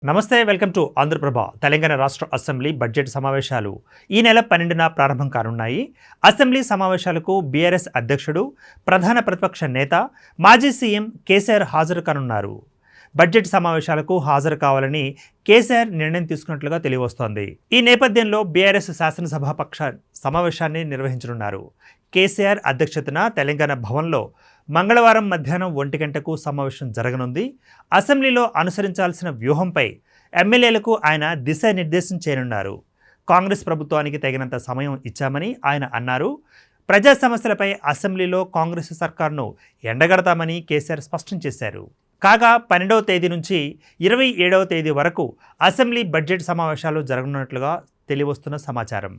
నమస్తే, welcome to Andhraprabha. Telangana రాష్ట్ర assembly budget సమావేశాలు ఈ నెల 12న ప్రారంభం కానున్నాయి. అసెంబ్లీ సమావేశాలకు బీఆర్ఎస్ అధ్యక్షుడు, ప్రధాన ప్రతిపక్ష నేత, మాజీ సీఎం కేసీఆర్ హాజరు కానున్నారు. బడ్జెట్ సమావేశాలకు హాజరు కావాలని కేసీఆర్ నిర్ణయం తీసుకున్నట్లుగా తెలియవస్తోంది. ఈ నేపథ్యంలో బీఆర్ఎస్ శాసనసభాపక్ష సమావేశాన్ని నిర్వహించనున్నారు. కేసీఆర్ అధ్యక్షతన తెలంగాణ భవన్లో మంగళవారం మధ్యాహ్నం 1 గంటకు సమావేశం జరగనుంది. అసెంబ్లీలో అనుసరించాల్సిన వ్యూహంపై ఎమ్మెల్యేలకు ఆయన దిశానిర్దేశం చేయనున్నారు. కాంగ్రెస్ ప్రభుత్వానికి తగినంత సమయం ఇచ్చామని ఆయన అన్నారు. ప్రజా సమస్యలపై అసెంబ్లీలో కాంగ్రెస్ సర్కార్ను ఎండగడతామని కేసీఆర్ స్పష్టం చేశారు. కాగా 12వ తేదీ నుంచి 27వ తేదీ వరకు అసెంబ్లీ బడ్జెట్ సమావేశాలు జరగనున్నట్లుగా తెలియవస్తున్న సమాచారం.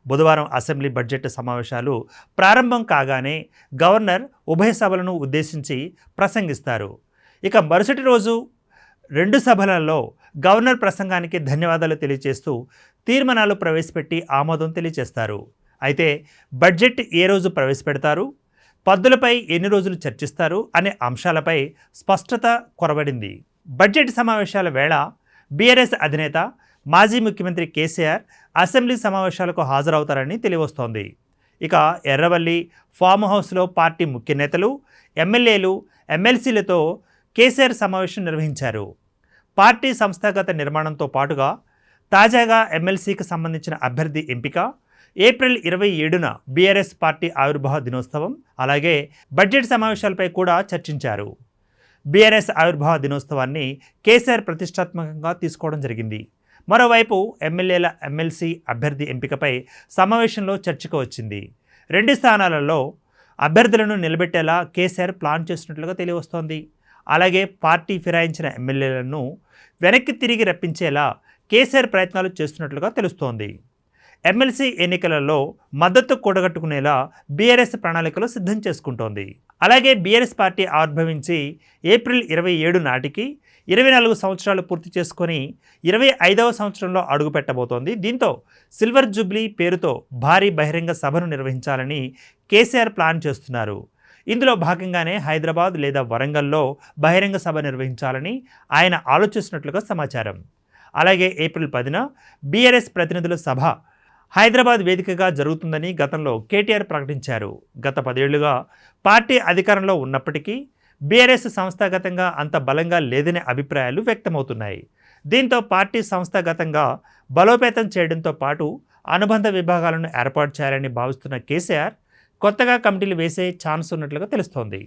బుధవారం అసెంబ్లీ బడ్జెట్ సమావేశాలు ప్రారంభం కాగానే గవర్నర్ ఉభయ సభలను ఉద్దేశించి ప్రసంగిస్తారు. ఇక మరుసటి రోజు 2 సభలలో గవర్నర్ ప్రసంగానికి ధన్యవాదాలు తెలియజేస్తూ తీర్మానాలు ప్రవేశపెట్టి ఆమోదం తెలియజేస్తారు. అయితే బడ్జెట్ ఏ రోజు ప్రవేశపెడతారు, పద్దులపై ఎన్ని రోజులు చర్చిస్తారు అనే అంశాలపై స్పష్టత కొరబడింది. బడ్జెట్ సమావేశాల వేళ బీఆర్ఎస్ అధినేత, మాజీ ముఖ్యమంత్రి కేసీఆర్ అసెంబ్లీ సమావేశాలకు హాజరవుతారని తెలియవస్తోంది. ఇక ఎర్రవల్లి ఫామ్ హౌస్లో పార్టీ ముఖ్య నేతలు, ఎమ్మెల్యేలు, ఎమ్మెల్సీలతో కేసీఆర్ సమావేశం నిర్వహించారు. పార్టీ సంస్థాగత నిర్మాణంతో పాటుగా తాజాగా ఎమ్మెల్సీకి సంబంధించిన అభ్యర్థి ఎంపిక, ఏప్రిల్ 27న బీఆర్ఎస్ పార్టీ ఆవిర్భావ దినోత్సవం, అలాగే బడ్జెట్ సమావేశాలపై కూడా చర్చించారు. బీఆర్ఎస్ ఆవిర్భావ దినోత్సవాన్ని కేసీఆర్ ప్రతిష్టాత్మకంగా తీసుకోవడం జరిగింది. మరోవైపు ఎమ్మెల్యేల ఎమ్మెల్సీ అభ్యర్థి ఎంపికపై సమావేశంలో చర్చకు వచ్చింది. 2 స్థానాలలో అభ్యర్థులను నిలబెట్టేలా కేసీఆర్ ప్లాన్ చేసినట్లుగా తెలియవస్తోంది. అలాగే పార్టీ ఫిరాయించిన ఎమ్మెల్యేలను వెనక్కి తిరిగి రప్పించేలా కేసీఆర్ ప్రయత్నాలు చేస్తున్నట్లుగా తెలుస్తోంది. ఎమ్మెల్సీ ఎన్నికలలో మద్దతు కూడగట్టుకునేలా బీఆర్ఎస్ ప్రణాళికలు సిద్ధం చేసుకుంటోంది. అలాగే బీఆర్ఎస్ పార్టీ ఆవిర్భవించి ఏప్రిల్ 27 నాటికి 24 సంవత్సరాలు పూర్తి చేసుకొని 25వ సంవత్సరంలో అడుగుపెట్టబోతోంది. దీంతో సిల్వర్ జూబ్లీ పేరుతో భారీ బహిరంగ సభను నిర్వహించాలని కేసీఆర్ ప్లాన్ చేస్తున్నారు. ఇందులో భాగంగానే హైదరాబాద్ లేదా వరంగల్లో బహిరంగ సభ నిర్వహించాలని ఆయన ఆలోచిస్తున్నట్లుగా సమాచారం. అలాగే ఏప్రిల్ 10న బీఆర్ఎస్ ప్రతినిధుల సభ హైదరాబాద్ వేదికగా జరుగుతుందని గతంలో కేటీఆర్ ప్రకటించారు. గత 10 ఏళ్లుగా పార్టీ అధికారంలో ఉన్నప్పటికీ బీఆర్ఎస్ సంస్థాగతంగా అంత బలంగా లేదనే అభిప్రాయాలు వ్యక్తమవుతున్నాయి. దీంతో పార్టీ సంస్థాగతంగా బలోపేతం చేయడంతో పాటు అనుబంధ విభాగాలను ఏర్పాటు చేయాలని భావిస్తున్న కేసీఆర్ కొత్తగా కమిటీలు వేసే ఛాన్స్ ఉన్నట్లుగా తెలుస్తోంది.